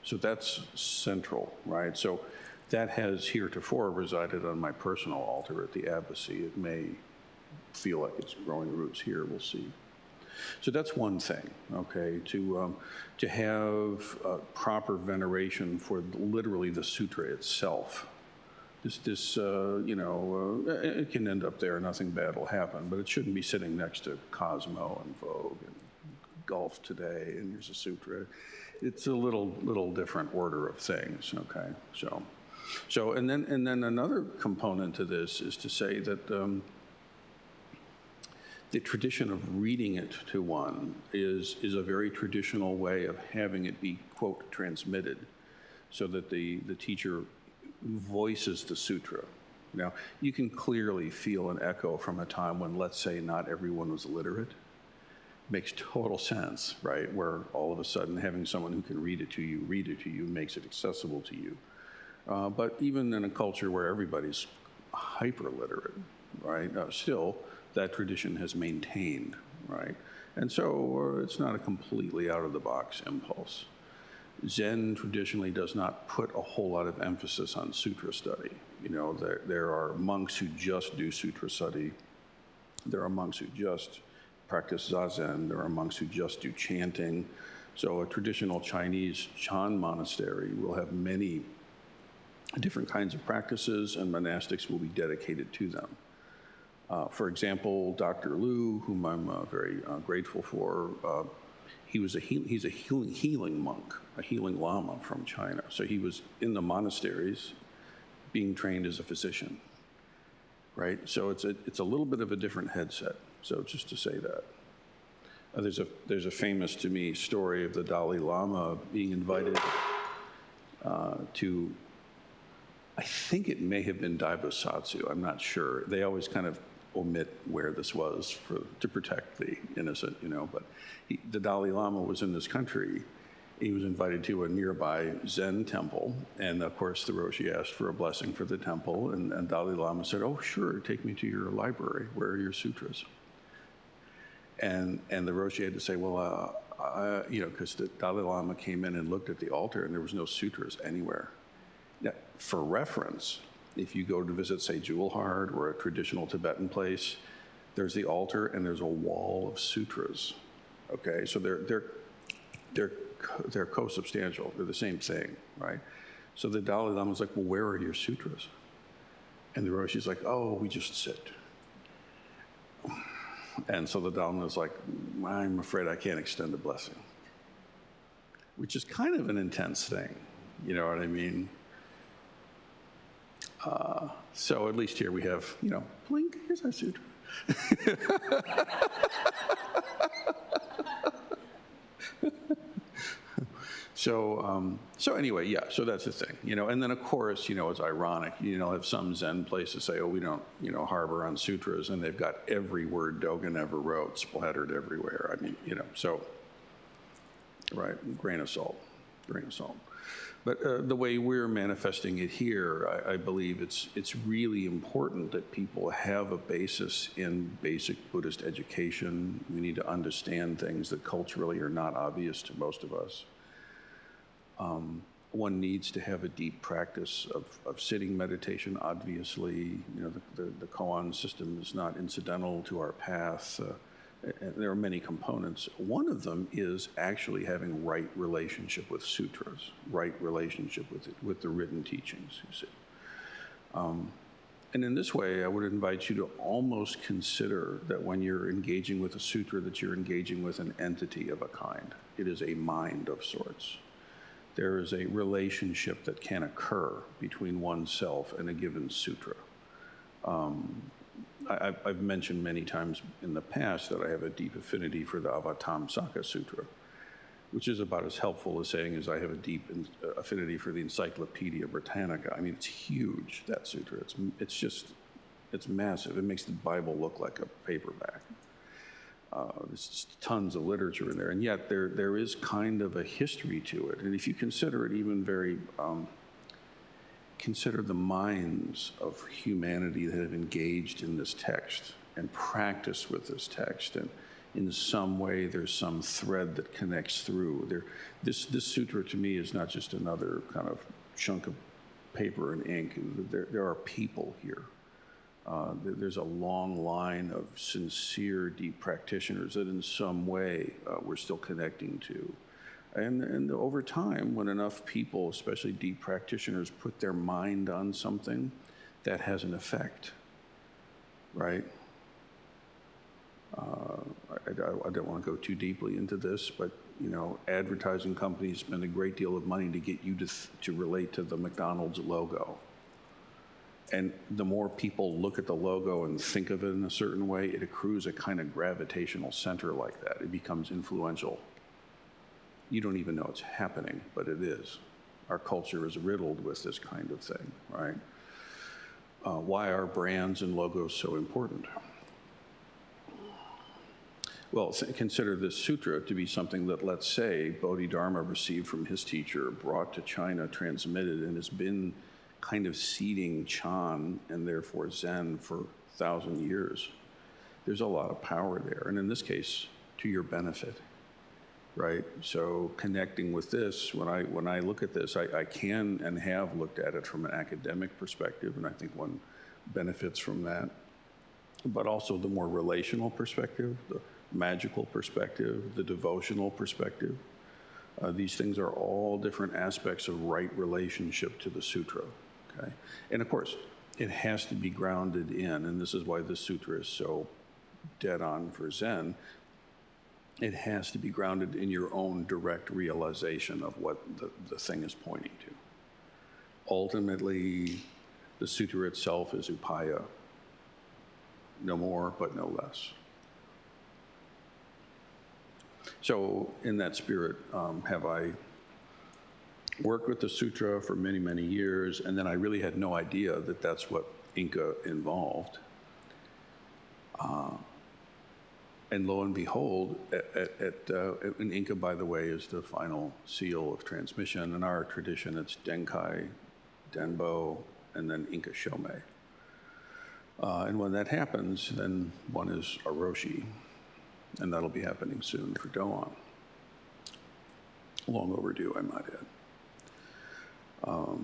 So that's central, right? So that has heretofore resided on my personal altar at the Abbacy. It may feel like it's growing roots here, we'll see. So that's one thing, okay, to have proper veneration for literally the sutra itself. It can end up there, nothing bad will happen, but it shouldn't be sitting next to Cosmo and Vogue and Golf Today, and here's a sutra. It's a little different order of things, okay? So and then another component to this is to say that the tradition of reading it to one is a very traditional way of having it be, quote, transmitted, so that the teacher voices the sutra. Now, you can clearly feel an echo from a time when, let's say, not everyone was literate. Makes total sense, right? Where all of a sudden having someone who can read it to you makes it accessible to you. But even in a culture where everybody's hyper-literate, right, still that tradition has maintained, right? And so it's not a completely out-of-the-box impulse. Zen traditionally does not put a whole lot of emphasis on sutra study. You know, there are monks who just do sutra study. There are monks who just practice zazen. There are monks who just do chanting. So a traditional Chinese Chan monastery will have many different kinds of practices, and monastics will be dedicated to them. For example, Dr. Lu, whom I'm very grateful for, he's a healing monk, a healing lama from China. So he was in the monasteries being trained as a physician, right? So it's a little bit of a different headset. So just to say that. There's a famous, to me, story of the Dalai Lama being invited to, I think it may have been Daibosatsu, I'm not sure. They always kind of omit where this was to protect the innocent, you know, but the Dalai Lama was in this country. He was invited to a nearby Zen temple, and of course the Roshi asked for a blessing for the temple, and Dalai Lama said, "Oh, sure, take me to your library. Where are your sutras?" And the Roshi had to say, well, because the Dalai Lama came in and looked at the altar, and there was no sutras anywhere. Now, for reference, if you go to visit, say, Jewelhard or a traditional Tibetan place, there's the altar and there's a wall of sutras. Okay, so they're co-substantial. They're the same thing, right? So the Dalai Lama was like, well, where are your sutras? And the Roshi's like, oh, we just sit. And so the Dalai Lama was like, I'm afraid I can't extend a blessing, which is kind of an intense thing. You know what I mean? So at least here we have, blink, here's our sutra. So anyway, yeah, so that's the thing, and then of course, it's ironic, have some Zen places say, oh, we don't, harbor on sutras, and they've got every word Dogen ever wrote splattered everywhere. I mean, so, right, grain of salt. But the way we're manifesting it here, I believe it's really important that people have a basis in basic Buddhist education. We need to understand things that culturally are not obvious to most of us. One needs to have a deep practice of sitting meditation, obviously. The koan system is not incidental to our path. There are many components. One of them is actually having right relationship with sutras, right relationship with the written teachings, you see. And in this way, I would invite you to almost consider that when you're engaging with a sutra, that you're engaging with an entity of a kind. It is a mind of sorts. There is a relationship that can occur between oneself and a given sutra. I've mentioned many times in the past that I have a deep affinity for the Avatamsaka Sutra, which is about as helpful as saying as I have a deep affinity for the Encyclopedia Britannica. I mean, it's huge, that sutra. It's massive. It makes the Bible look like a paperback. There's just tons of literature in there, and yet there is kind of a history to it. And if you consider it even very, consider the minds of humanity that have engaged in this text and practiced with this text and in some way there's some thread that connects through. This sutra to me is not just another kind of chunk of paper and ink. There are people here. There's a long line of sincere, deep practitioners that in some way we're still connecting to. And over time, when enough people, especially deep practitioners, put their mind on something, that has an effect, right? I don't want to go too deeply into this, but advertising companies spend a great deal of money to get you to relate to the McDonald's logo. And the more people look at the logo and think of it in a certain way, it accrues a kind of gravitational center like that. It becomes influential. You don't even know it's happening, but it is. Our culture is riddled with this kind of thing, right? Why are brands and logos so important? Well, consider this sutra to be something that, let's say, Bodhidharma received from his teacher, brought to China, transmitted, and has been kind of seeding Chan and therefore Zen for 1,000 years. There's a lot of power there, and in this case, to your benefit, right? So connecting with this, when I look at this, I can and have looked at it from an academic perspective, and I think one benefits from that, but also the more relational perspective, the magical perspective, the devotional perspective. These things are all different aspects of right relationship to the sutra, okay? And of course, it has to be grounded in, and this is why this sutra is so dead on for Zen, it has to be grounded in your own direct realization of what the thing is pointing to. Ultimately, the sutra itself is upaya, no more but no less. So in that spirit, have I worked with the sutra for many, many years, and then I really had no idea that that's what Inca involved. And lo and behold, in Inca, by the way, is the final seal of transmission. In our tradition, it's Denkai, Denbo, and then Inca Shomei. And when that happens, then one is a Roshi. And that'll be happening soon for Doan. Long overdue, I might add.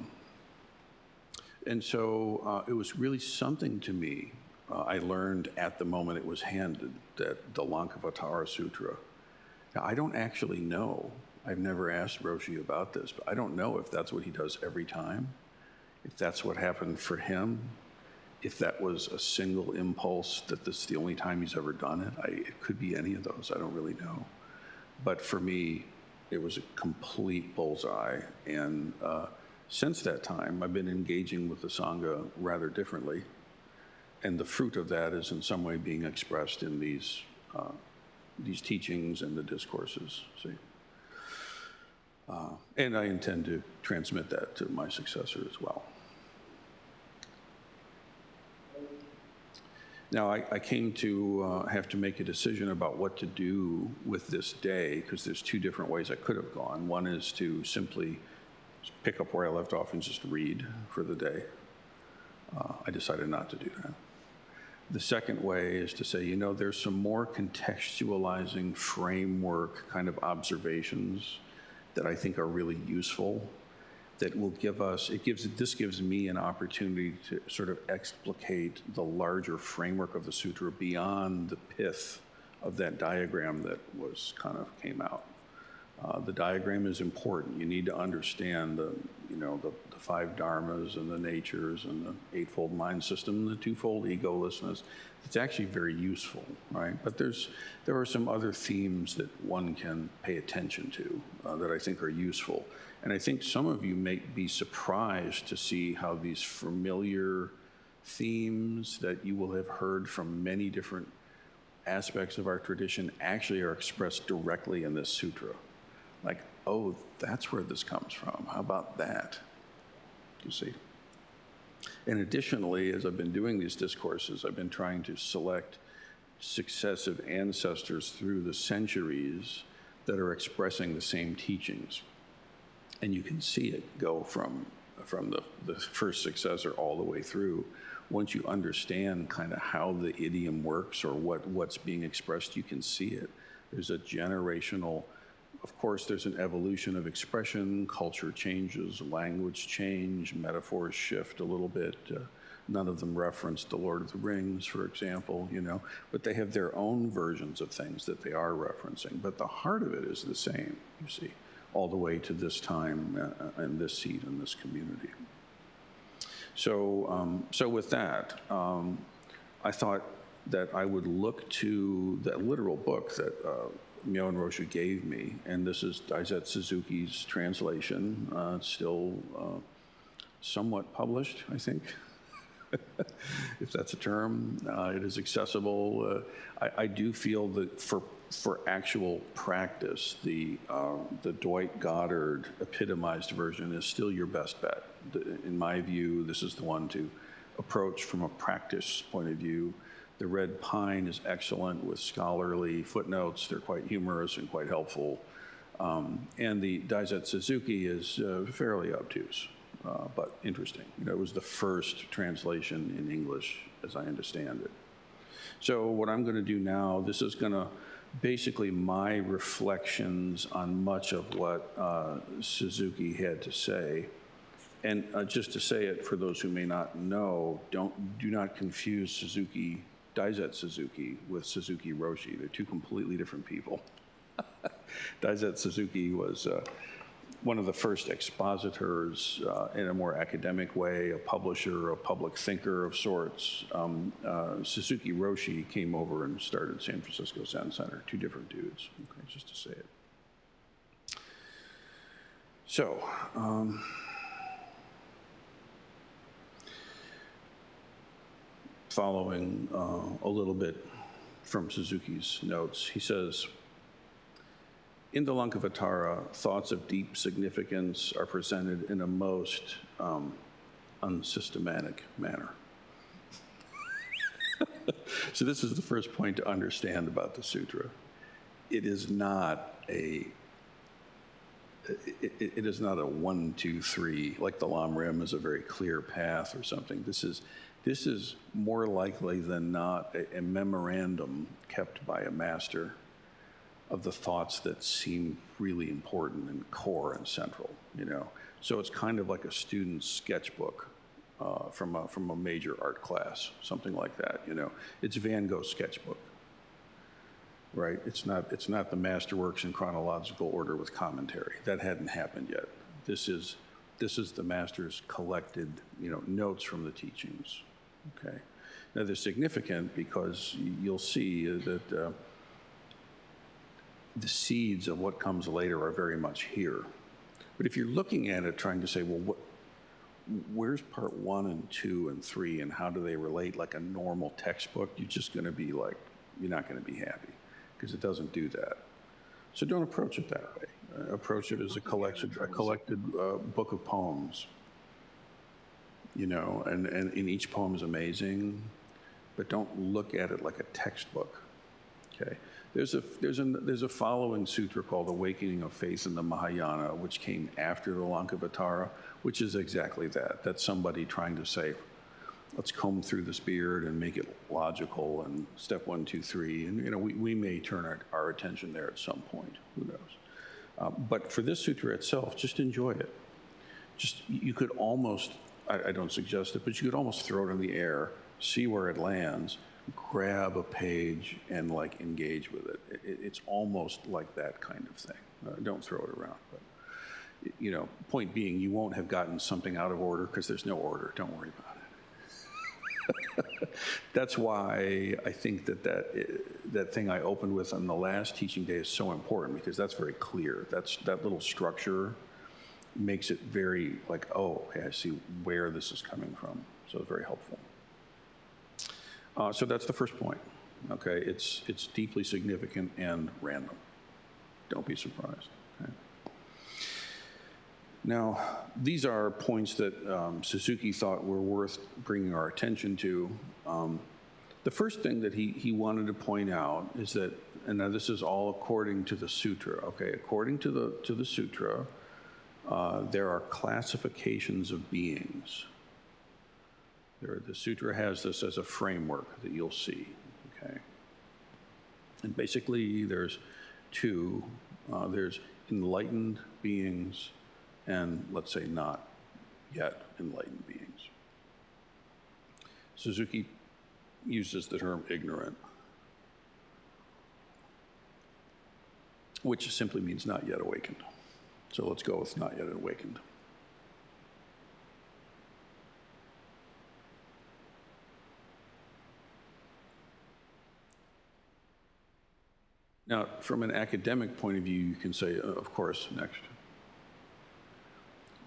And so it was really something to me. I learned at the moment it was handed that the Lankavatara Sutra. Now, I don't actually know. I've never asked Roshi about this, but I don't know if that's what he does every time, if that's what happened for him, if that was a single impulse, that this is the only time he's ever done it. It could be any of those, I don't really know. But for me, it was a complete bullseye. And since that time, I've been engaging with the Sangha rather differently. And the fruit of that is in some way being expressed in these teachings and the discourses, see. And I intend to transmit that to my successor as well. Now, I came to have to make a decision about what to do with this day, because there's two different ways I could have gone. One is to simply pick up where I left off and just read for the day. I decided not to do that. The second way is to say, there's some more contextualizing framework kind of observations that I think are really useful, that will give us, this gives me an opportunity to sort of explicate the larger framework of the sutra beyond the pith of that diagram that came out. The diagram is important. You need to understand the five dharmas and the natures and the eightfold mind system and the twofold egolessness. It's actually very useful, right? But there are some other themes that one can pay attention to that I think are useful. And I think some of you may be surprised to see how these familiar themes that you will have heard from many different aspects of our tradition actually are expressed directly in this sutra. Like, oh, that's where this comes from. How about that? You see? And additionally, as I've been doing these discourses, I've been trying to select successive ancestors through the centuries that are expressing the same teachings. And you can see it go from the first successor all the way through, once you understand kind of how the idiom works or what's being expressed, you can see it. There's a generational, of course, there's an evolution of expression, culture changes, language change, metaphors shift a little bit. None of them reference The Lord of the Rings, for example, you know, but they have their own versions of things that they are referencing. But the heart of it is the same, you see, all the way to this time and this seat in this community. So, so with that, I thought that I would look to that literal book that Rinsen Roshi gave me, and this is Daisetsu Suzuki's translation. It's still somewhat published, I think. If that's a term, it is accessible. I do feel that for actual practice, the Dwight Goddard epitomized version is still your best bet. In my view, this is the one to approach from a practice point of view. The Red Pine is excellent with scholarly footnotes. They're quite humorous and quite helpful. And the Daisetsu Suzuki is fairly obtuse. But interesting. You know, it was the first translation in English, as I understand it. So what I'm going to do now, this is going to basically my reflections on much of what Suzuki had to say. And just to say it for those who may not know, do not confuse Daisetsu Suzuki with Suzuki Roshi. They're two completely different people. Daisetsu Suzuki was one of the first expositors in a more academic way, a publisher, a public thinker of sorts. Suzuki Roshi came over and started San Francisco Zen Center, two different dudes, okay, just to say it. So, following a little bit from Suzuki's notes, he says, in the Lankavatara, thoughts of deep significance are presented in a most unsystematic manner. So this is the first point to understand about the sutra. It is not a 1, 2, 3, like the Lam Rim is a very clear path or something. This is more likely than not a memorandum kept by a master of the thoughts that seem really important and core and central, you know. So it's kind of like a student's sketchbook from a major art class, something like that, you know. It's Van Gogh's sketchbook, right? It's not the masterworks in chronological order with commentary. That hadn't happened yet. This is the master's collected, you know, notes from the teachings, okay? Now they're significant because you'll see that the seeds of what comes later are very much here. But if you're looking at it trying to say, well, where's part 1 and 2 and 3 and how do they relate like a normal textbook, you're just going to be like, you're not going to be happy because it doesn't do that. So don't approach it that way. Approach it as a collected book of poems, you know, and each poem is amazing, but don't look at it like a textbook, okay? There's a following sutra called Awakening of Faith in the Mahayana, which came after the Lankavatara, which is exactly that. That's somebody trying to say, let's comb through this beard and make it logical and step 1, 2, 3. And, you know, we may turn our attention there at some point, who knows. But for this sutra itself, just enjoy it. You could almost, I don't suggest it, but you could almost throw it in the air, see where it lands, grab a page and like engage with it. It's almost like that kind of thing. Don't throw it around. But, you know, point being, you won't have gotten something out of order because there's no order. Don't worry about it. That's why I think that thing I opened with on the last teaching day is so important because that's very clear. That little structure makes it very like, oh, okay, I see where this is coming from. So it's very helpful. So that's the first point, okay? It's deeply significant and random. Don't be surprised, okay? Now, these are points that Suzuki thought were worth bringing our attention to. The first thing that he wanted to point out is that, and now this is all according to the sutra, okay? According to the sutra, there are classifications of beings. The sutra has this as a framework that you'll see, okay? And basically, there's two. There's enlightened beings and, let's say, not yet enlightened beings. Suzuki uses the term ignorant, which simply means not yet awakened. So let's go with not yet awakened. Now, from an academic point of view, you can say, of course, next.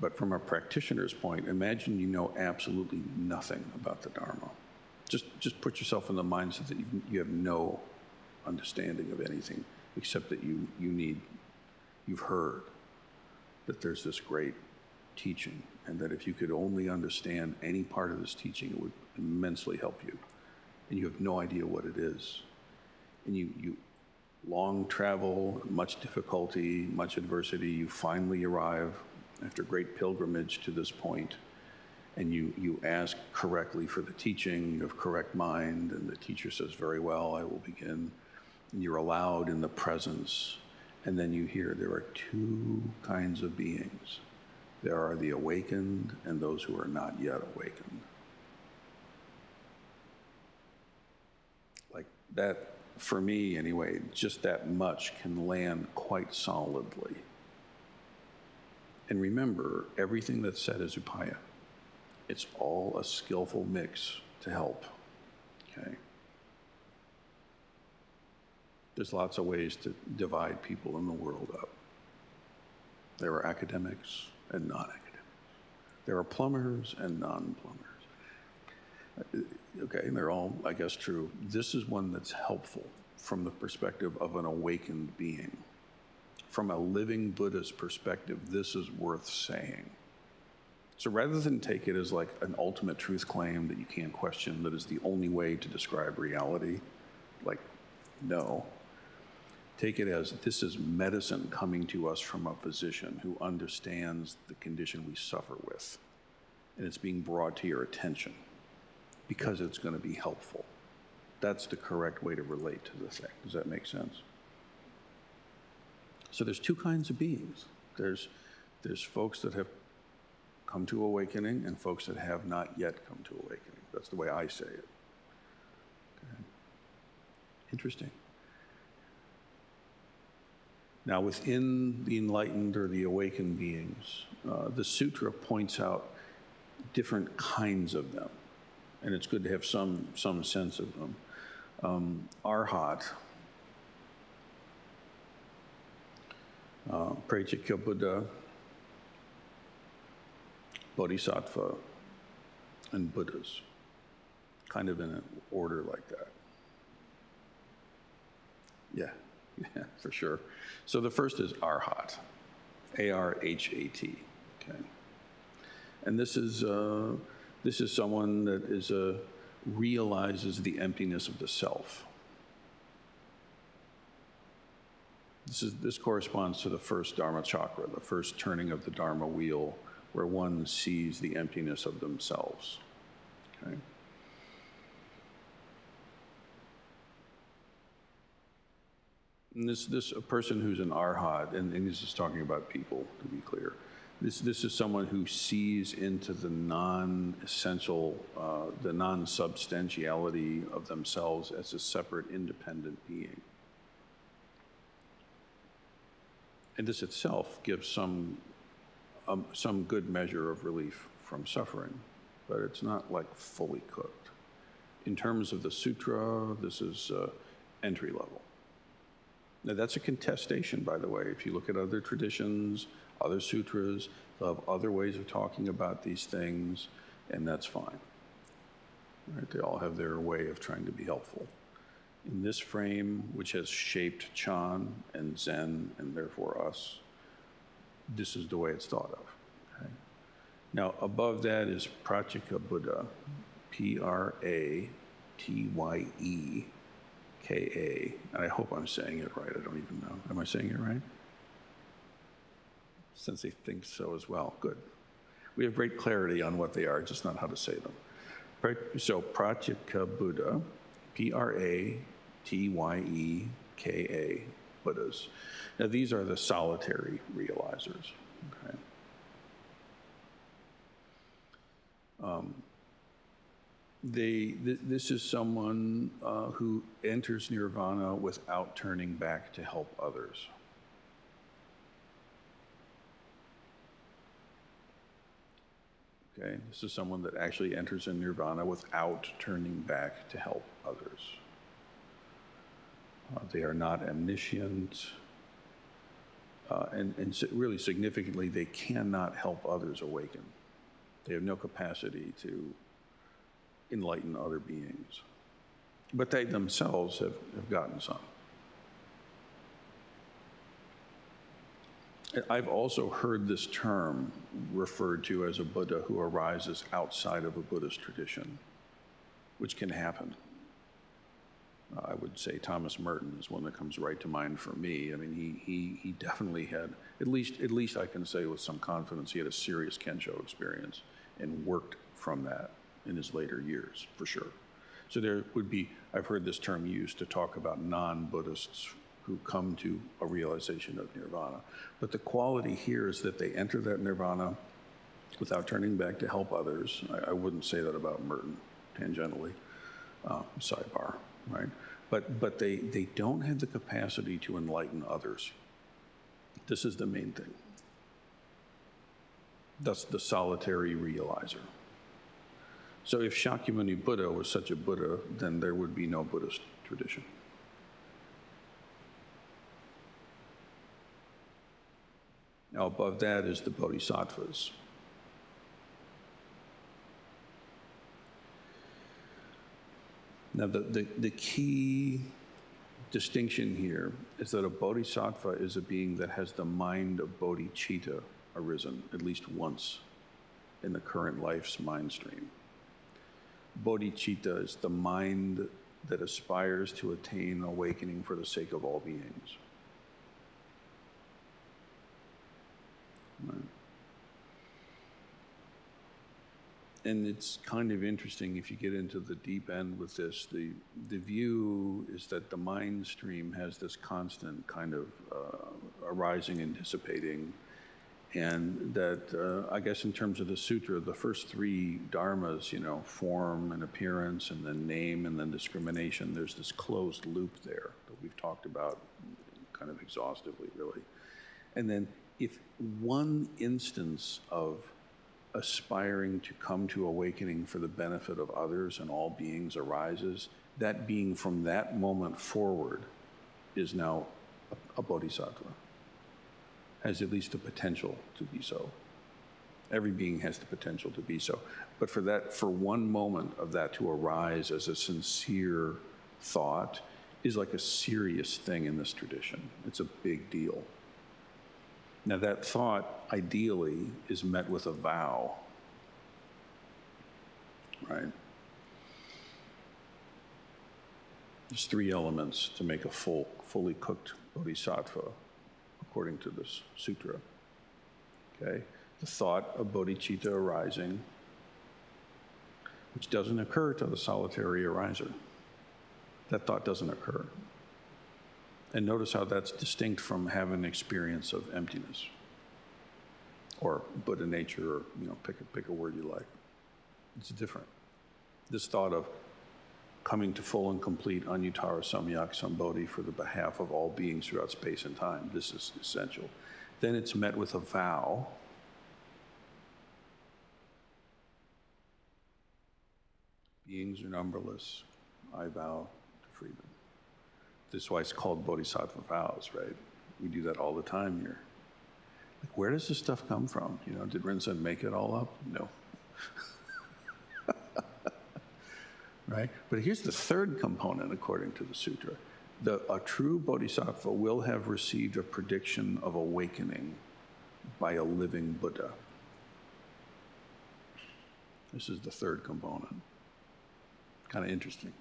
But from a practitioner's point, imagine you know absolutely nothing about the Dharma. Just put yourself in the mindset that you have no understanding of anything except that you've heard that there's this great teaching, and that if you could only understand any part of this teaching, it would immensely help you. And you have no idea what it is. And you long travel, much difficulty, much adversity, you finally arrive after great pilgrimage to this point, and you ask correctly for the teaching, you have correct mind, and the teacher says, very well, I will begin. And you're allowed in the presence, and then you hear there are two kinds of beings. There are the awakened and those who are not yet awakened. Like that, for me anyway, just that much can land quite solidly. And remember, everything that's said is upaya. It's all a skillful mix to help, okay? There's lots of ways to divide people in the world up. There are academics and non-academics. There are plumbers and non-plumbers. Okay, and they're all, I guess, true. This is one that's helpful from the perspective of an awakened being. From a living Buddha's perspective, this is worth saying. So rather than take it as like an ultimate truth claim that you can't question, that is the only way to describe reality, like, no. Take it as this is medicine coming to us from a physician who understands the condition we suffer with. And it's being brought to your attention because it's going to be helpful. That's the correct way to relate to the thing. Does that make sense? So there's two kinds of beings. There's folks that have come to awakening and folks that have not yet come to awakening. That's the way I say it. Okay. Interesting. Now, within the enlightened or the awakened beings, the sutra points out different kinds of them, and it's good to have some sense of them. Arhat, Pratyeka Buddha, Bodhisattva, and Buddhas, kind of in an order like that. Yeah, for sure. So the first is Arhat, A-R-H-A-T, okay? And this is someone that realizes the emptiness of the self. This corresponds to the first Dharma chakra, the first turning of the Dharma wheel, where one sees the emptiness of themselves. Okay? And this a person who's an arhat, and this is talking about people, to be clear. This is someone who sees into the non-essential, the non-substantiality of themselves as a separate, independent being. And this itself gives some good measure of relief from suffering, but it's not like fully cooked. In terms of the sutra, this is entry level. Now that's a contestation, by the way. If you look at other traditions, other sutras, they'll have other ways of talking about these things, and that's fine. Right? They all have their way of trying to be helpful. In this frame, which has shaped Chan and Zen, and therefore us, this is the way it's thought of. Okay? Now, above that is Pratyeka Buddha, P-R-A-T-Y-E-K-A. And I hope I'm saying it right. I don't even know. Am I saying it right? Since they think so as well. Good. We have great clarity on what they are, just not how to say them. So Pratyeka Buddha, Pratyeka Buddhas. Now these are the solitary realizers. Okay. This is someone who enters nirvana without turning back to help others. Okay, this is someone that actually enters in nirvana without turning back to help others. They are not omniscient, and really significantly, they cannot help others awaken. They have no capacity to enlighten other beings. But they themselves have gotten some. I've also heard this term referred to as a Buddha who arises outside of a Buddhist tradition, which can happen. I would say Thomas Merton is one that comes right to mind for me. I mean, he definitely had, at least I can say with some confidence, he had a serious Kensho experience and worked from that in his later years, for sure. So there would be, I've heard this term used to talk about non-Buddhists who come to a realization of nirvana. But the quality here is that they enter that nirvana without turning back to help others. I wouldn't say that about Merton, tangentially, sidebar, right? But they don't have the capacity to enlighten others. This is the main thing. That's the solitary realizer. So if Shakyamuni Buddha was such a Buddha, then there would be no Buddhist tradition. Now above that is the Bodhisattvas. Now the key distinction here is that a Bodhisattva is a being that has the mind of bodhicitta arisen at least once in the current life's mind stream. Bodhicitta is the mind that aspires to attain awakening for the sake of all beings. Right. And it's kind of interesting if you get into the deep end with this. The view is that the mind stream has this constant kind of arising and dissipating, and that I guess in terms of the sutra, the first three dharmas, form and appearance, and then name, and then discrimination. There's this closed loop there that we've talked about kind of exhaustively, really. And then if one instance of aspiring to come to awakening for the benefit of others and all beings arises, that being from that moment forward is now a bodhisattva, has at least the potential to be so. Every being has the potential to be so. But for one moment of that to arise as a sincere thought is like a serious thing in this tradition. It's a big deal. Now that thought, ideally, is met with a vow, right? There's three elements to make a fully cooked bodhisattva, according to this sutra, okay? The thought of bodhicitta arising, which doesn't occur to the solitary ariser. That thought doesn't occur. And notice how that's distinct from having an experience of emptiness or Buddha nature, or pick a word you like. It's different. This thought of coming to full and complete Anuttara Samyak Sambodhi for the behalf of all beings throughout space and time, this is essential. Then it's met with a vow. Beings are numberless. I vow to freedom. This is why it's called Bodhisattva vows, right? We do that all the time here. Like, where does this stuff come from? Did Rinsen make it all up? No. Right? But here's the third component, according to the sutra. A true bodhisattva will have received a prediction of awakening by a living Buddha. This is the third component. Kind of interesting.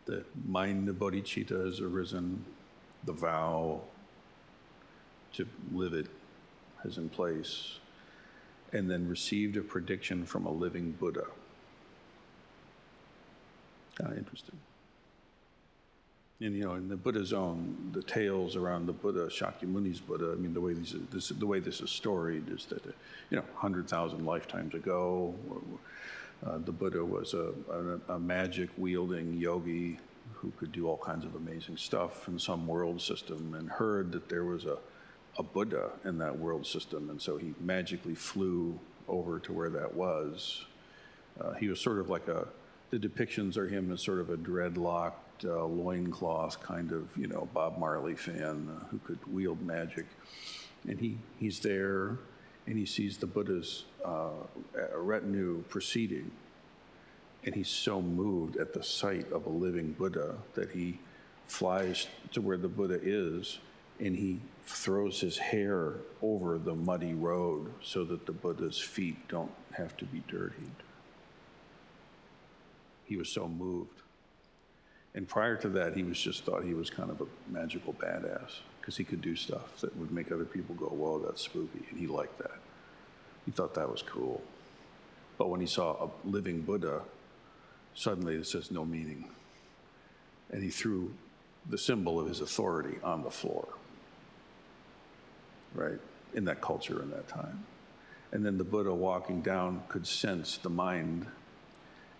The mind of bodhicitta has arisen, the vow to live it is in place, and then received a prediction from a living Buddha. Kind of interesting. And in the Buddha's own, the tales around the Buddha, Shakyamuni's Buddha, I mean, the way this is storied is that, 100,000 lifetimes ago, the Buddha was a magic-wielding yogi who could do all kinds of amazing stuff in some world system, and heard that there was a Buddha in that world system, and so he magically flew over to where that was. He was sort of like the depictions are him as sort of a dreadlocked, loincloth kind of, Bob Marley fan who could wield magic. And he's there, and he sees the Buddha's retinue proceeding, and he's so moved at the sight of a living Buddha that he flies to where the Buddha is, and he throws his hair over the muddy road so that the Buddha's feet don't have to be dirtied. He was so moved. And prior to that, he just thought he was kind of a magical badass because he could do stuff that would make other people go, whoa, that's spooky, and he liked that. He thought that was cool. But when he saw a living Buddha, suddenly this has no meaning. And he threw the symbol of his authority on the floor, right, in that culture in that time. And then the Buddha walking down could sense the mind.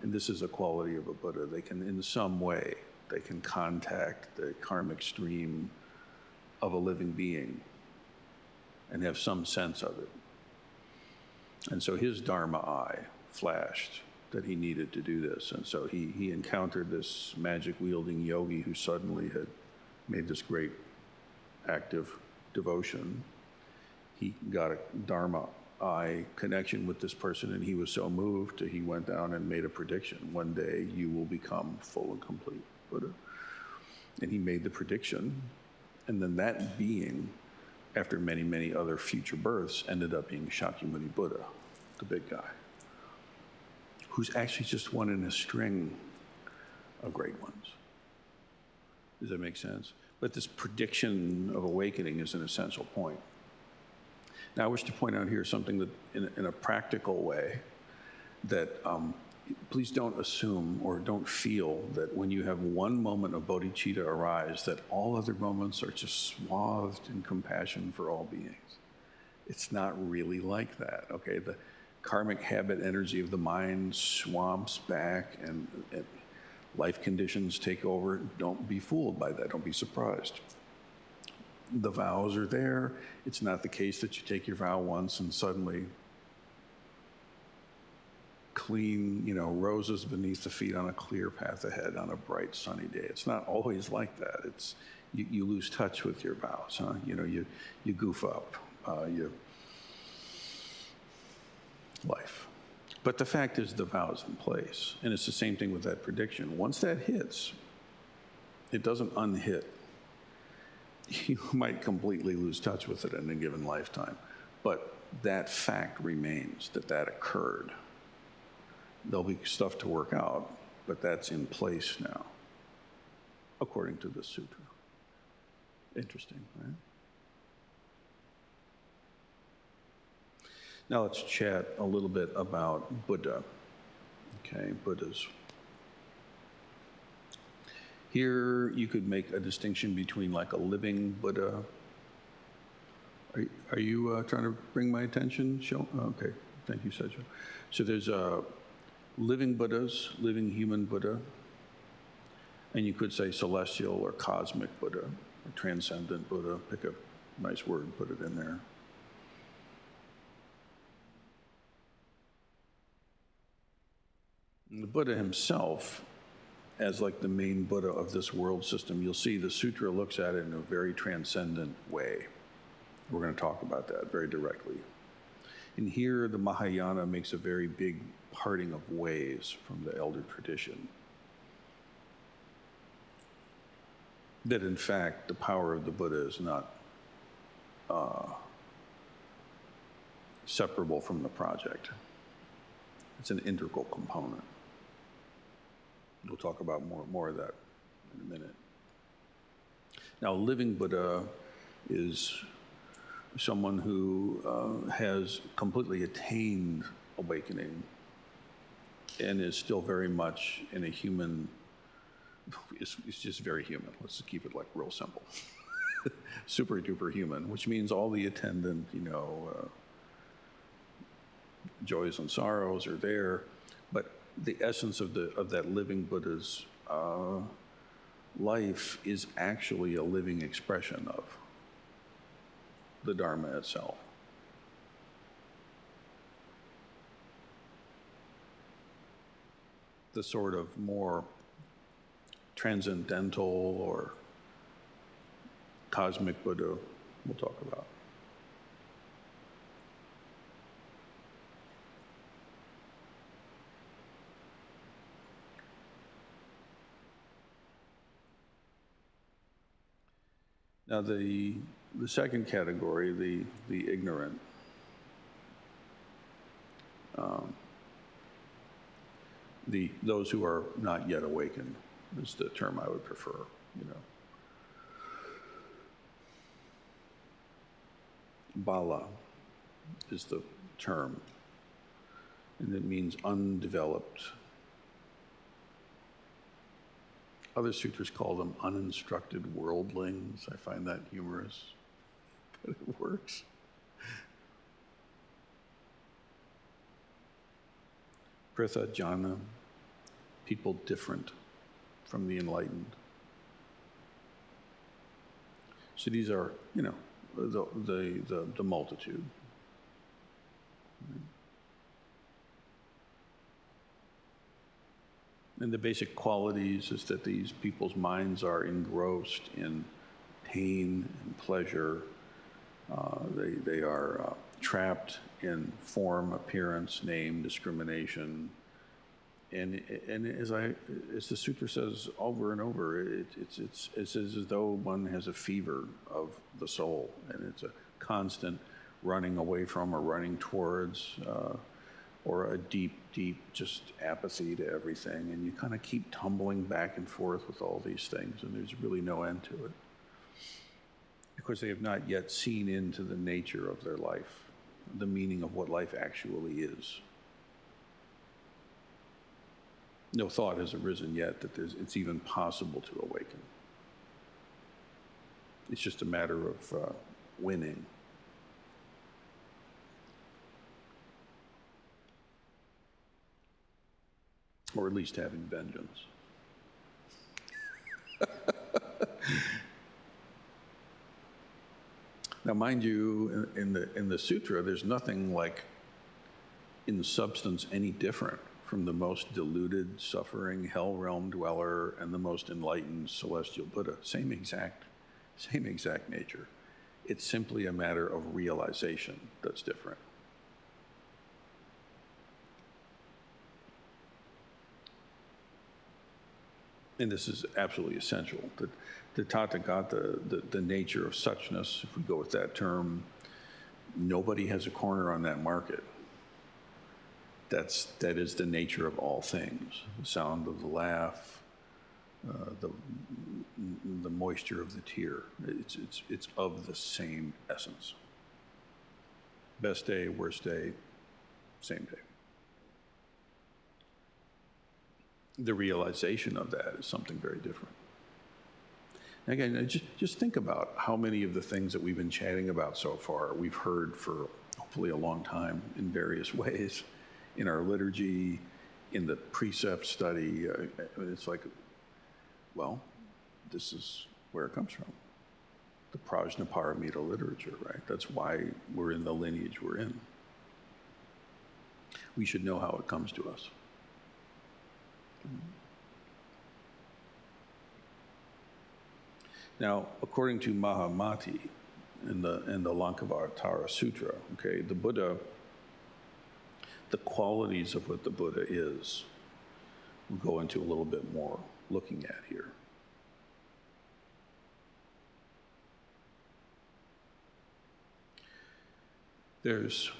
And this is a quality of a Buddha. They can, in some way, they can contact the karmic stream of a living being and have some sense of it. And so his Dharma eye flashed that he needed to do this. And so he encountered this magic-wielding yogi who suddenly had made this great active devotion. He got a Dharma eye connection with this person, and he was so moved that he went down and made a prediction. One day you will become full and complete Buddha. And he made the prediction, and then that being, after many, many other future births, ended up being Shakyamuni Buddha, the big guy, who's actually just one in a string of great ones. Does that make sense? But this prediction of awakening is an essential point. Now, I wish to point out here something that, in a practical way, that please don't assume or don't feel that when you have one moment of bodhicitta arise, that all other moments are just swathed in compassion for all beings. It's not really like that, okay? The karmic habit energy of the mind swamps back, and life conditions take over. Don't be fooled by that. Don't be surprised. The vows are there. It's not the case that you take your vow once and suddenly clean, roses beneath the feet on a clear path ahead on a bright sunny day. It's not always like that. It's you lose touch with your vows, huh? You goof up, life. But the fact is the vow's in place, and it's the same thing with that prediction. Once that hits, it doesn't unhit. You might completely lose touch with it in a given lifetime, but that fact remains, that occurred. There'll be stuff to work out, but that's in place now, according to the sutra. Interesting, right? Now let's chat a little bit about Buddha. Okay, Buddhas. Here you could make a distinction between like a living Buddha. Are you trying to bring my attention? Okay, thank you, Sejo. So there's living Buddhas, living human Buddha, and you could say celestial or cosmic Buddha, or transcendent Buddha. Pick a nice word and put it in there. And the Buddha himself, as like the main Buddha of this world system, you'll see the sutra looks at it in a very transcendent way. We're going to talk about that very directly. And here the Mahayana makes a very big parting of ways from the elder tradition. That in fact, the power of the Buddha is not separable from the project. It's an integral component. We'll talk about more of that in a minute. Now, living Buddha is someone who has completely attained awakening and is still very much in a human, it's just very human. Let's just keep it like real simple. Super duper human, which means all the attendant, joys and sorrows are there, but the essence of that living Buddha's life is actually a living expression of the Dharma itself. The sort of more transcendental or cosmic Buddha we'll talk about. Now the second category, the ignorant, those who are not yet awakened is the term I would prefer, Bala is the term, and it means undeveloped. Other sutras call them uninstructed worldlings. I find that humorous, but it works. Pritha Jana, people different from the enlightened. So these are, the multitude. And the basic qualities is that these people's minds are engrossed in pain and pleasure. They are trapped in form, appearance, name, discrimination. And as the sutra says over and over, it's as though one has a fever of the soul, and it's a constant running away from or running towards, or a deep just apathy to everything, and you kind of keep tumbling back and forth with all these things, and there's really no end to it, because they have not yet seen into the nature of their life, the meaning of what life actually is. No thought has arisen yet that it's even possible to awaken. It's just a matter of winning. Or at least having vengeance. Now, mind you, in the sutra, there's nothing like, in substance, any different from the most deluded, suffering, hell realm dweller and the most enlightened celestial Buddha. Same exact nature. It's simply a matter of realization that's different. And this is absolutely essential. The Tathagata, the nature of suchness, if we go with that term, nobody has a corner on that market. That is the nature of all things. The sound of the laugh, the moisture of the tear. It's of the same essence. Best day, worst day, same day. The realization of that is something very different. Again, just think about how many of the things that we've been chatting about so far we've heard for hopefully a long time in various ways, in our liturgy, in the precept study. It's like, well, this is where it comes from. The Prajnaparamita literature, right? That's why we're in the lineage we're in. We should know how it comes to us. Now, according to Mahamati in the Lankavatara Sutra, okay, the Buddha, the qualities of what the Buddha is, we'll go into a little bit more looking at here. There's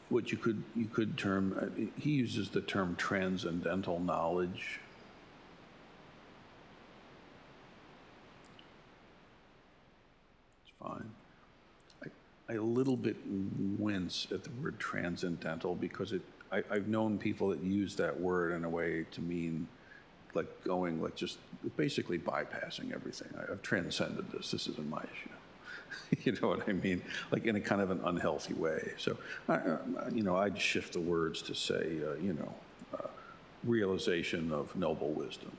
what you could term, he uses the term transcendental knowledge. It's fine. I a little bit wince at the word transcendental because I've known people that use that word in a way to mean like going, like just basically bypassing everything. I've transcended this. This isn't my issue. You know what I mean? Like in a kind of an unhealthy way. So, I'd shift the words to say, realization of noble wisdom,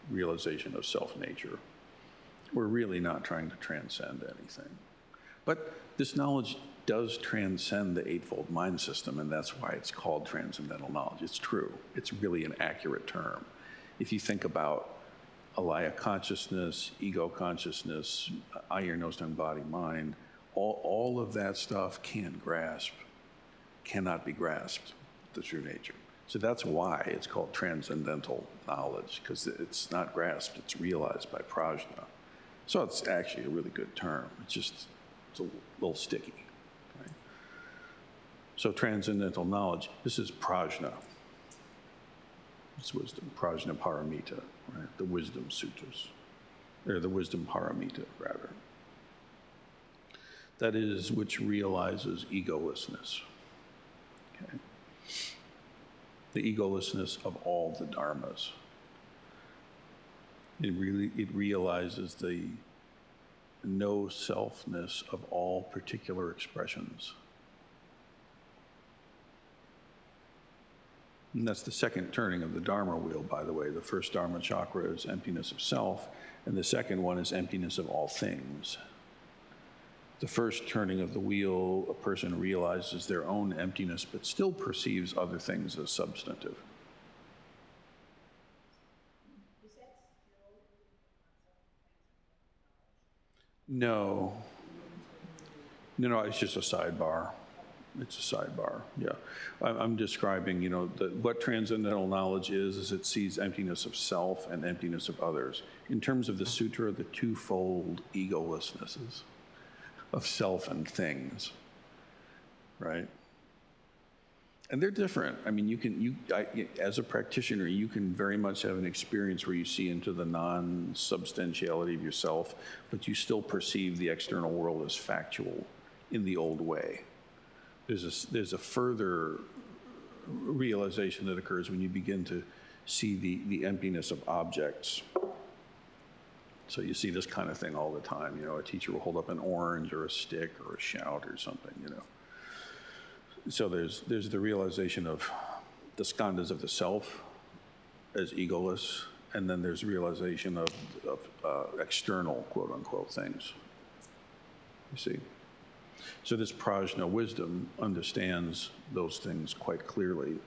realization of self-nature. We're really not trying to transcend anything. But this knowledge does transcend the Eightfold Mind System, and that's why it's called transcendental knowledge. It's true. It's really an accurate term. If you think about Alaya consciousness, ego consciousness, eye, ear, nose, tongue, body, mind, all of that stuff cannot be grasped, the true nature. So that's why it's called transcendental knowledge, because it's not grasped, it's realized by prajna. So it's actually a really good term. It's a little sticky. Right? So transcendental knowledge, this is prajna. It's wisdom, prajna paramita, right? The wisdom sutras, or the wisdom paramita, rather. That is which realizes egolessness. Okay? The egolessness of all the dharmas. It realizes the no-selfness of all particular expressions. And that's the second turning of the Dharma wheel, by the way. The first Dharma chakra is emptiness of self, and the second one is emptiness of all things. The first turning of the wheel, a person realizes their own emptiness, but still perceives other things as substantive. Is that still No, it's just a sidebar. It's a sidebar, yeah. I'm describing, what transcendental knowledge is it sees emptiness of self and emptiness of others. In terms of the sutra, the twofold egolessnesses of self and things, right? And they're different. I mean, as a practitioner, you can very much have an experience where you see into the non-substantiality of yourself, but you still perceive the external world as factual in the old way. There's a further realization that occurs when you begin to see the emptiness of objects. So you see this kind of thing all the time. A teacher will hold up an orange or a stick or a shout or something, So there's the realization of the skandhas of the self as egoless, and then there's realization of external, quote unquote, things. You see? So this prajna wisdom understands those things quite clearly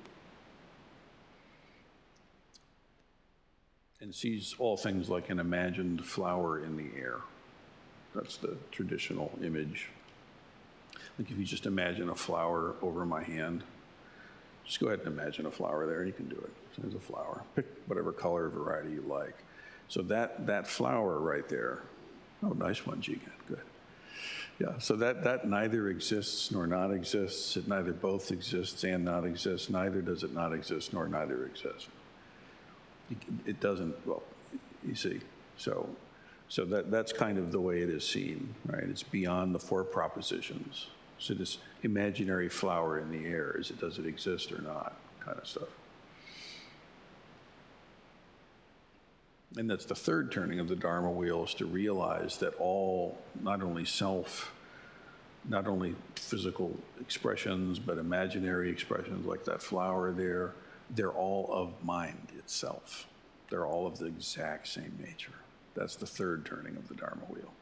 and sees all things like an imagined flower in the air. That's the traditional image. Like if you just imagine a flower over my hand, just go ahead and imagine a flower there. You can do it. There's a flower. Pick whatever color or variety you like. So that flower right there, oh, nice one, Jigan, good. Yeah, so that neither exists nor not exists. It neither both exists and not exists. Neither does it not exist nor neither exists. It doesn't, well, you see. So that's kind of the way it is seen, right? It's beyond the four propositions. So this imaginary flower in the air, does it exist or not, kind of stuff. And that's the third turning of the Dharma wheel, is to realize that all, not only self, not only physical expressions, but imaginary expressions like that flower there, they're all of mind itself. They're all of the exact same nature. That's the third turning of the Dharma wheel.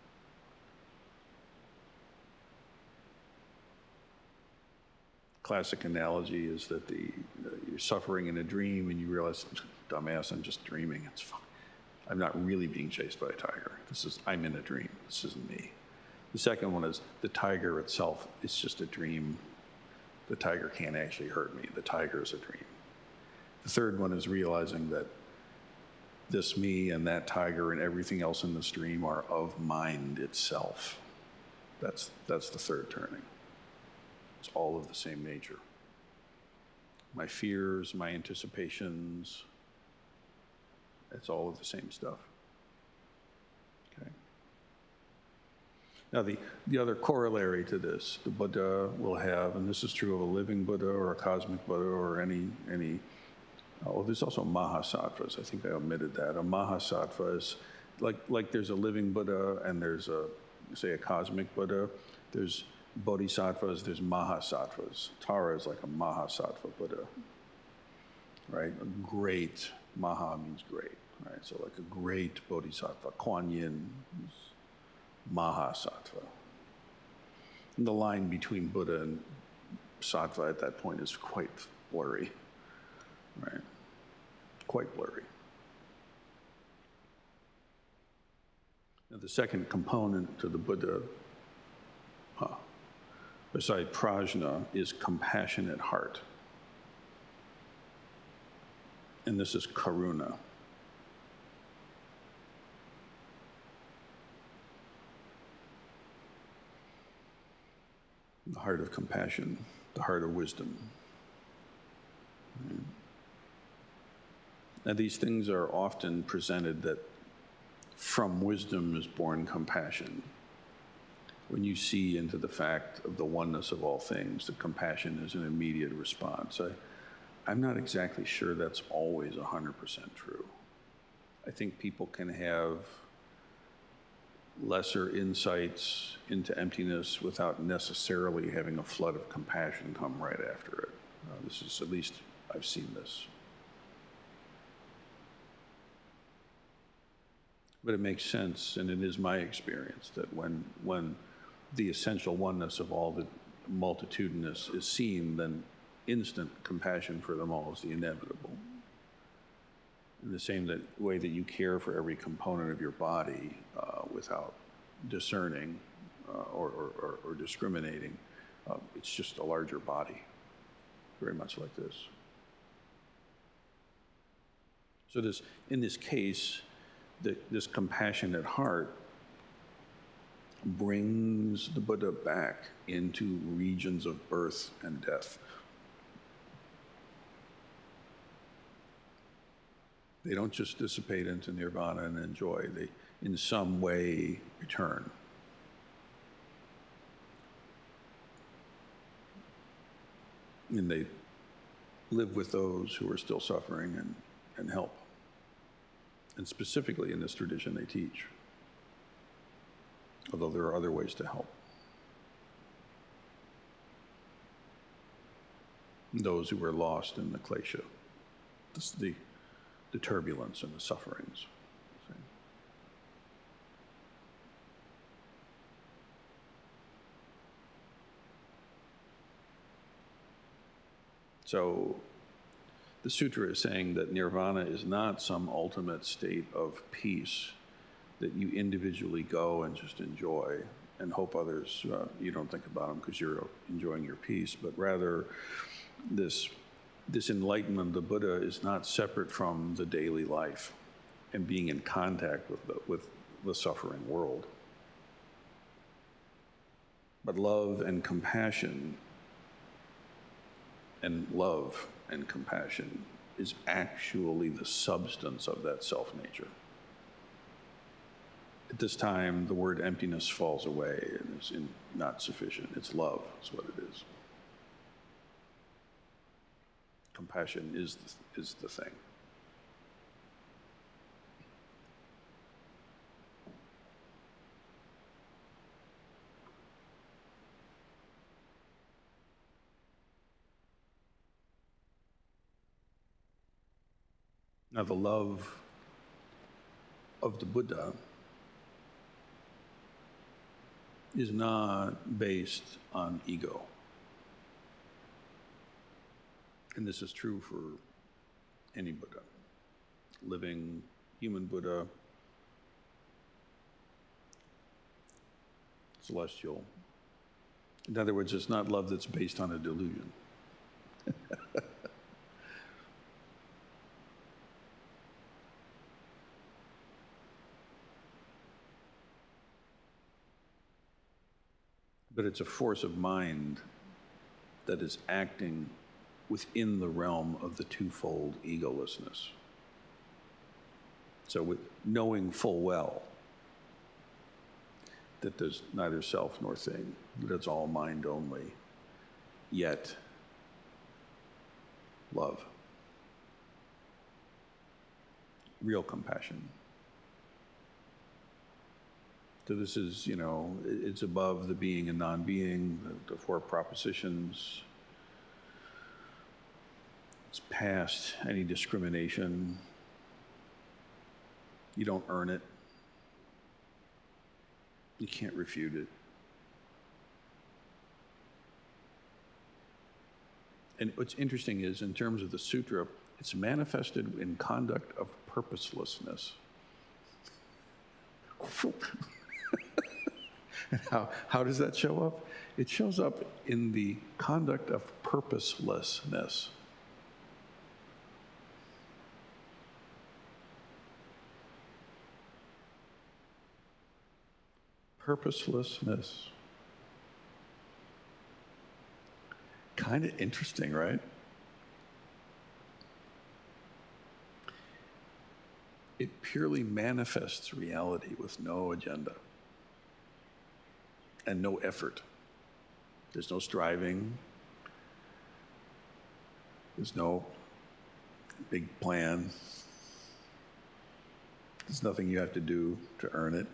Classic analogy is that you're suffering in a dream and you realize, dumbass, I'm just dreaming, it's fine. I'm not really being chased by a tiger. I'm in a dream. This isn't me. The second one is the tiger itself is just a dream. The tiger can't actually hurt me. The tiger is a dream. The third one is realizing that this me and that tiger and everything else in this dream are of mind itself. That's the third turning. It's all of the same nature. My fears, my anticipations, it's all of the same stuff. Okay. Now, the other corollary to this, the Buddha will have, and this is true of a living Buddha or a cosmic Buddha or any well, there's also Mahasattvas. I think I omitted that. A Mahasattva is like there's a living Buddha and there's say a cosmic Buddha. There's Bodhisattvas, there's Mahasattvas. Tara is like a Mahasattva Buddha, right? A great, Maha means great, right? So like a great Bodhisattva. Kuan Yin is Mahasattva. And the line between Buddha and Sattva at that point is quite blurry, right? Quite blurry. Now, the second component to the Buddha, beside prajna, is compassionate heart. And this is karuna. The heart of compassion, the heart of wisdom. Now, these things are often presented that from wisdom is born compassion. When you see into the fact of the oneness of all things, that compassion is an immediate response. I'm not exactly sure that's always 100% true. I think people can have lesser insights into emptiness without necessarily having a flood of compassion come right after it. This is, at least I've seen this. But it makes sense, and it is my experience, that when the essential oneness of all the multitudinous is seen, then instant compassion for them all is the inevitable. In the same way that you care for every component of your body without discerning or discriminating, it's just a larger body, very much like this. So in this case, this compassionate heart brings the Buddha back into regions of birth and death. They don't just dissipate into nirvana and enjoy. They, in some way, return. And they live with those who are still suffering and help. And specifically in this tradition, they teach, although there are other ways to help. Those who are lost in the klesha, the turbulence and the sufferings. So the sutra is saying that nirvana is not some ultimate state of peace that you individually go and just enjoy and hope others, you don't think about them because you're enjoying your peace, but rather this enlightenment of the Buddha is not separate from the daily life and being in contact with the suffering world. But love and compassion is actually the substance of that self-nature. At this time, the word emptiness falls away and is not sufficient. It's love, is what it is. Compassion is the thing. Now, the love of the Buddha is not based on ego. And this is true for any Buddha, living human Buddha, celestial. In other words, it's not love that's based on a delusion. But it's a force of mind that is acting within the realm of the twofold egolessness. So with knowing full well that there's neither self nor thing, that it's all mind only, yet love, real compassion. So this is, it's above the being and non-being, the four propositions. It's past any discrimination. You don't earn it. You can't refute it. And what's interesting is, in terms of the sutra, it's manifested in conduct of purposelessness. And how does that show up? It shows up in the conduct of purposelessness. Purposelessness. Kind of interesting, right? It purely manifests reality with no agenda and no effort. There's no striving. There's no big plan. There's nothing you have to do to earn it.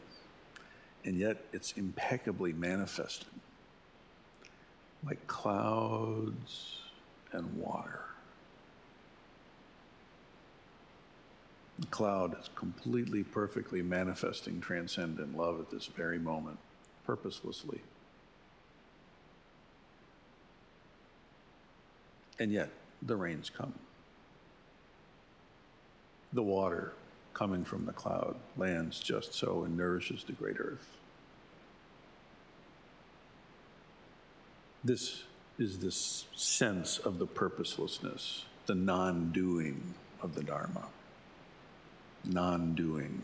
And yet it's impeccably manifested, like clouds and water. The cloud is completely, perfectly manifesting transcendent love at this very moment, purposelessly. And yet, the rains come. The water coming from the cloud lands just so and nourishes the great earth. This is this sense of the purposelessness, the non-doing of the Dharma. Non-doing.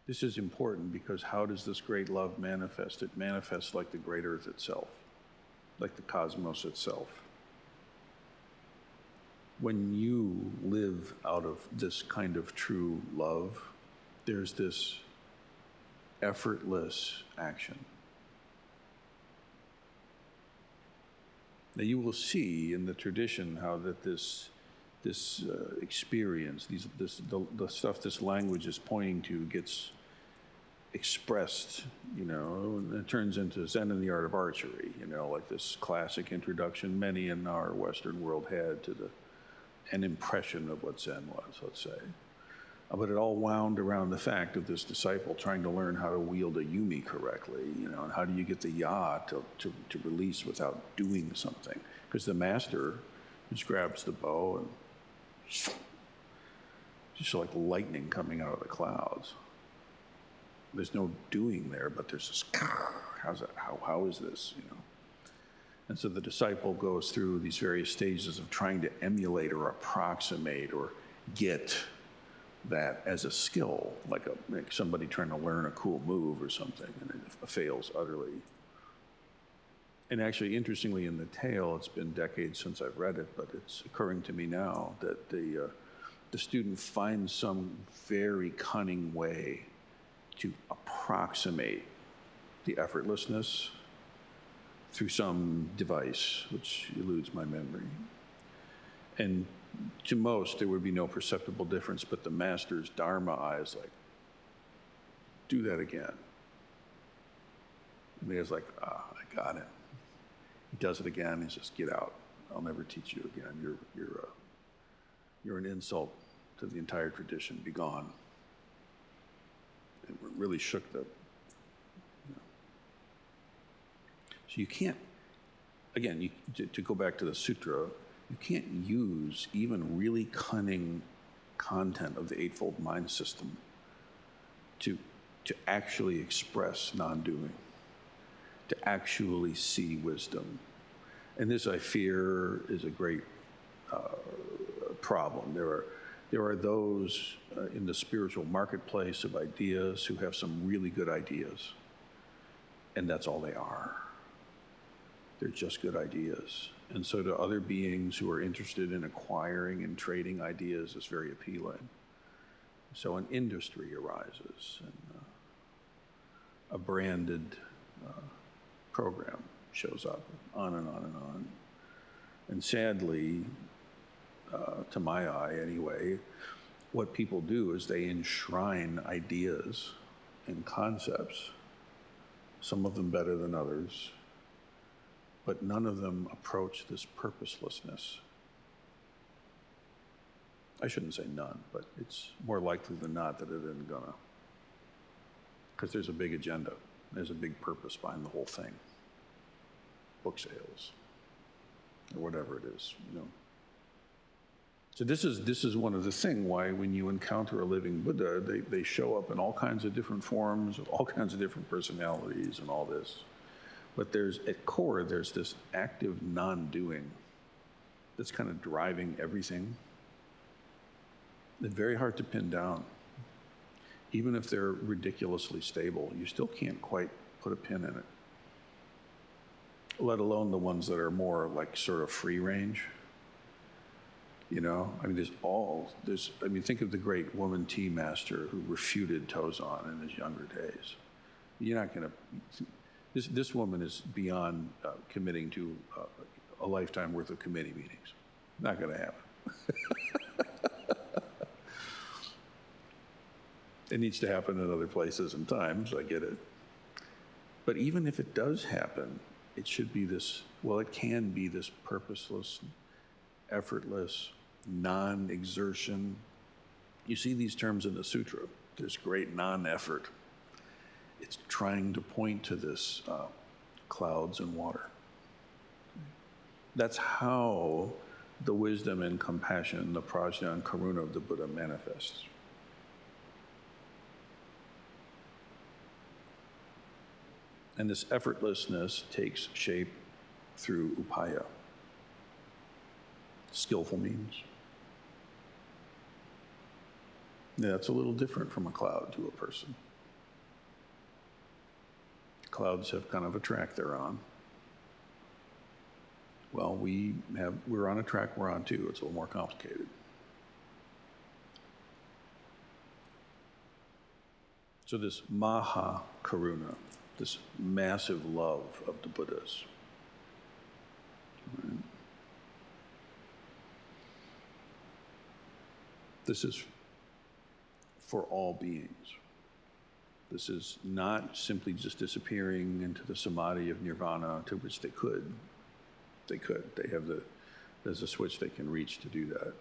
This is important, because how does this great love manifest? It manifests like the great earth itself, like the cosmos itself. When you live out of this kind of true love, there's this effortless action. Now you will see in the tradition how that this experience, the stuff this language is pointing to, gets expressed, and it turns into Zen and the Art of Archery, like this classic introduction many in our Western world had to an impression of what Zen was, let's say. But it all wound around the fact of this disciple trying to learn how to wield a yumi correctly, and how do you get the ya to release without doing something? Because the master just grabs the bow and just like lightning coming out of the clouds. There's no doing there, but there's this, how's that, how is this, And so the disciple goes through these various stages of trying to emulate or approximate or get that as a skill, like somebody trying to learn a cool move or something, and it fails utterly. And actually, interestingly, in the tale, it's been decades since I've read it, but it's occurring to me now that the student finds some very cunning way to approximate the effortlessness through some device, which eludes my memory. And to most, there would be no perceptible difference, but the master's Dharma eye is like, do that again. And the guy's like, I got it. He does it again. He says, get out. I'll never teach you again. You're an insult to the entire tradition. Be gone. It really shook the. So you can't. Again, to go back to the sutra, you can't use even really cunning content of the Eightfold Mind System to actually express non-doing, to actually see wisdom. And this, I fear, is a great problem. There are those in the spiritual marketplace of ideas who have some really good ideas, and that's all they are. They're just good ideas. And so to other beings who are interested in acquiring and trading ideas, it's very appealing. So an industry arises, and a branded program shows up, on and on and on. And sadly, to my eye anyway, what people do is they enshrine ideas and concepts, some of them better than others, but none of them approach this purposelessness. I shouldn't say none, but it's more likely than not that it isn't gonna. Because there's a big agenda. There's a big purpose behind the whole thing. Book sales, or whatever it is, you know. So this is one of the things why when you encounter a living Buddha, they show up in all kinds of different forms, all kinds of different personalities and all this. But at core, there's this active non-doing that's kind of driving everything. It's very hard to pin down. Even if they're ridiculously stable, you still can't quite put a pin in it. Let alone the ones that are more like sort of free range. You know, I mean, think of the great woman tea master who refuted Tozan in his younger days. You're not going to, this woman is beyond committing to a lifetime worth of committee meetings. Not going to happen. It needs to happen in other places and times, I get it. But even if it does happen, it should be this, well, it can be this purposeless, effortless, non-exertion. You see these terms in the sutra. There's great non-effort. It's trying to point to this clouds and water. That's how the wisdom and compassion, the prajna and karuna of the Buddha manifests. And this effortlessness takes shape through upaya, skillful means. Yeah, that's a little different from a cloud to a person. Clouds have kind of a track they're on. Well, we're on a track we're on too. It's a little more complicated. So this maha karuna, this massive love of the Buddhas. Right? This is for all beings. This is not simply just disappearing into the samadhi of nirvana, to which they could. They could. There's a switch they can reach to do that.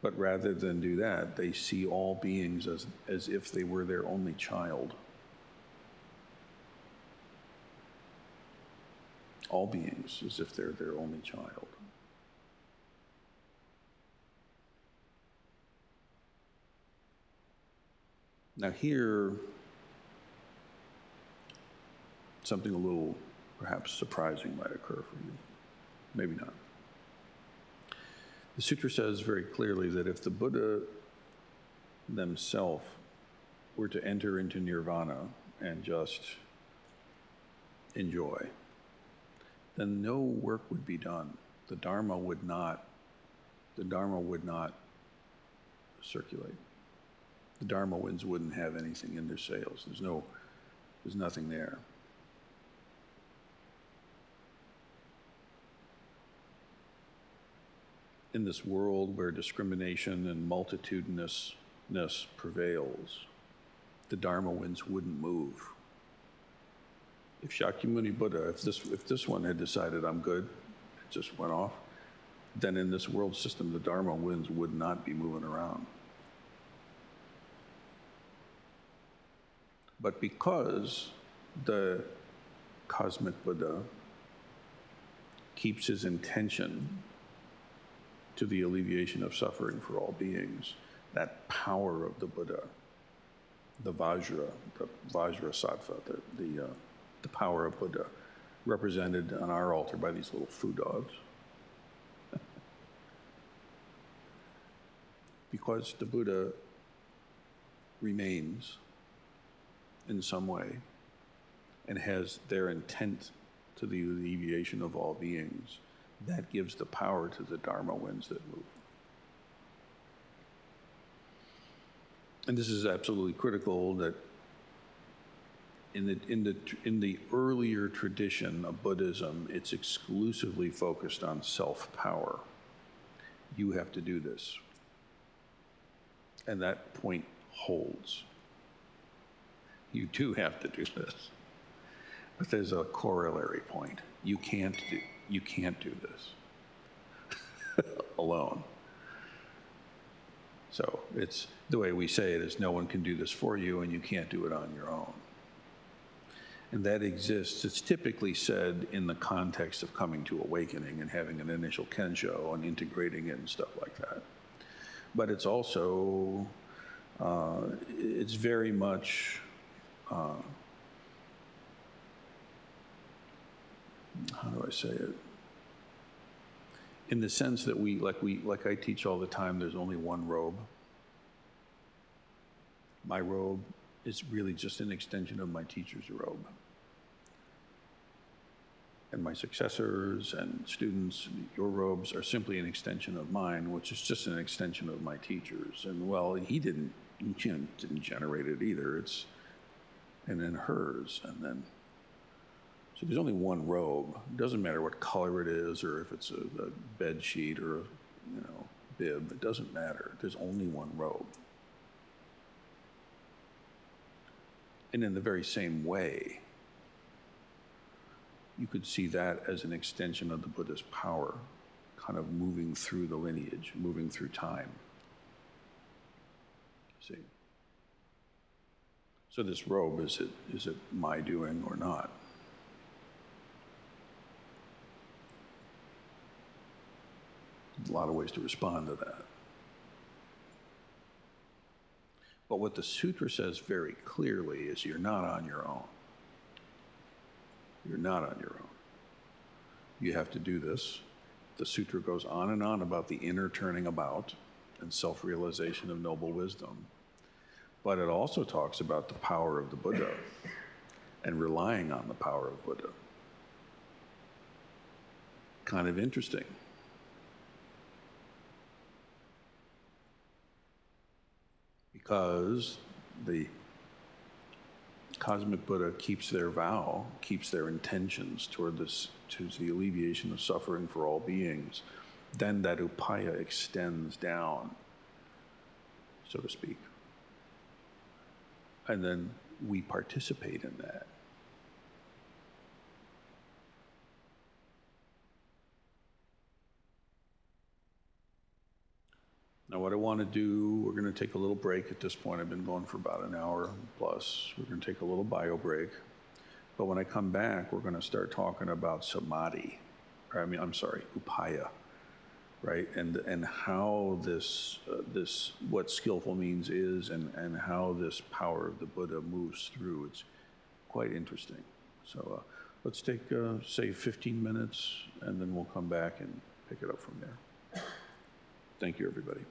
But rather than do that, they see all beings as if they were their only child. All beings as if they're their only child. Now here, something a little perhaps surprising might occur for you. Maybe not. The sutra says very clearly that if the Buddha themselves were to enter into nirvana and just enjoy, then no work would be done. The Dharma would not circulate. The Dharma winds wouldn't have anything in their sails. There's nothing there. In this world where discrimination and multitudinousness prevails, the Dharma winds wouldn't move. If Shakyamuni Buddha, if this one had decided I'm good, it just went off, then in this world system, the Dharma winds would not be moving around. But because the cosmic Buddha keeps his intention to the alleviation of suffering for all beings, that power of the Buddha, the Vajra Sattva, the power of Buddha, represented on our altar by these little food dogs. Because the Buddha remains in some way, and has their intent to the alleviation of all beings, that gives the power to the Dharma winds that move. And this is absolutely critical, that in the earlier tradition of Buddhism, it's exclusively focused on self-power. You have to do this. And that point holds. You do have to do this. But there's a corollary point. You can't do this alone. So it's the way we say it is, no one can do this for you and you can't do it on your own. And that exists. It's typically said in the context of coming to awakening and having an initial kensho and integrating it and stuff like that. But it's also, it's very much, how do I say it? In the sense that like I teach all the time, there's only one robe. My robe is really just an extension of my teacher's robe. And my successors and students, your robes are simply an extension of mine, which is just an extension of my teacher's. And well, he didn't generate it either. And then hers, and then, so there's only one robe. It doesn't matter what color it is, or if it's a bed sheet or a bib. It doesn't matter. There's only one robe. And in the very same way, you could see that as an extension of the Buddha's power, kind of moving through the lineage, moving through time. See? So this robe, is it my doing or not? There's a lot of ways to respond to that. But what the sutra says very clearly is you're not on your own. You're not on your own. You have to do this. The sutra goes on and on about the inner turning about and self-realization of noble wisdom. But it also talks about the power of the Buddha and relying on the power of Buddha. Kind of interesting. Because the cosmic Buddha keeps their vow, keeps their intentions toward this, to the alleviation of suffering for all beings, then that upaya extends down, so to speak. And then we participate in that. Now what I want to do, we're going to take a little break at this point. I've been going for about an hour plus. We're going to take a little bio break. But when I come back, we're going to start talking about samadhi. Upaya, right? And how this, what skillful means is, and how this power of the Buddha moves through. It's quite interesting. So let's take, say, 15 minutes, and then we'll come back and pick it up from there. Thank you, everybody.